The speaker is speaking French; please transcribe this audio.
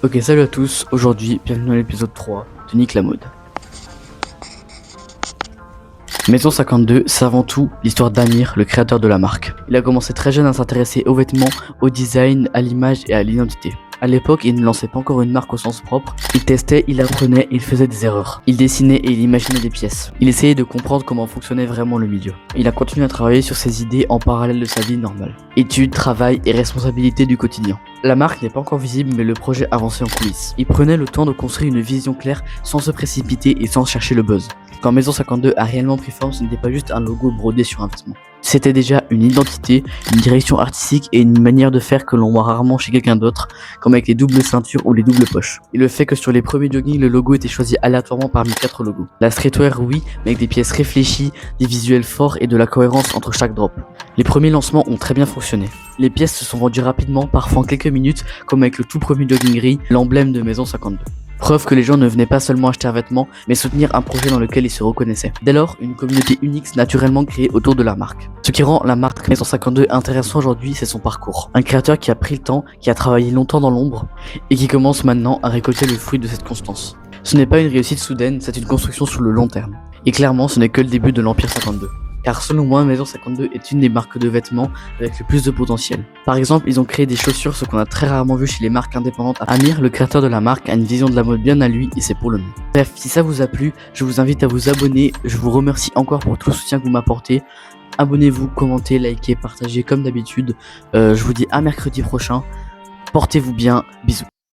Ok, salut à tous, aujourd'hui, bienvenue dans l'épisode 3 de Nick la mode. Maison 52, c'est avant tout l'histoire d'Amir, le créateur de la marque. Il a commencé très jeune à s'intéresser aux vêtements, au design, à l'image et à l'identité. À l'époque, il ne lançait pas encore une marque au sens propre. Il testait, il apprenait, il faisait des erreurs. Il dessinait et il imaginait des pièces. Il essayait de comprendre comment fonctionnait vraiment le milieu. Il a continué à travailler sur ses idées en parallèle de sa vie normale. Études, travail et responsabilités du quotidien. La marque n'est pas encore visible, mais le projet avançait en coulisses. Il prenait le temps de construire une vision claire sans se précipiter et sans chercher le buzz. Quand Maison 52 a réellement pris forme, ce n'était pas juste un logo brodé sur un vêtement. C'était déjà une identité, une direction artistique et une manière de faire que l'on voit rarement chez quelqu'un d'autre, comme avec les doubles ceintures ou les doubles poches. Et le fait que sur les premiers jogging, le logo était choisi aléatoirement parmi 4 logos. La streetwear, oui, mais avec des pièces réfléchies, des visuels forts et de la cohérence entre chaque drop. Les premiers lancements ont très bien fonctionné. Les pièces se sont vendues rapidement, parfois en quelques minutes, comme avec le tout premier jogging gris, l'emblème de Maison 52. Preuve que les gens ne venaient pas seulement acheter un vêtement, mais soutenir un projet dans lequel ils se reconnaissaient. Dès lors, une communauté unique s'est naturellement créée autour de la marque. Ce qui rend la marque Maison 52 intéressant aujourd'hui, c'est son parcours. Un créateur qui a pris le temps, qui a travaillé longtemps dans l'ombre, et qui commence maintenant à récolter le fruit de cette constance. Ce n'est pas une réussite soudaine, c'est une construction sur le long terme. Et clairement, ce n'est que le début de l'Empire 52. Car selon moi, Maison 52 est une des marques de vêtements avec le plus de potentiel. Par exemple, ils ont créé des chaussures, ce qu'on a très rarement vu chez les marques indépendantes. Amir, le créateur de la marque, a une vision de la mode bien à lui et c'est pour le mieux. Bref, si ça vous a plu, je vous invite à vous abonner. Je vous remercie encore pour tout le soutien que vous m'apportez. Abonnez-vous, commentez, likez, partagez comme d'habitude. Je vous dis à mercredi prochain. Portez-vous bien, bisous.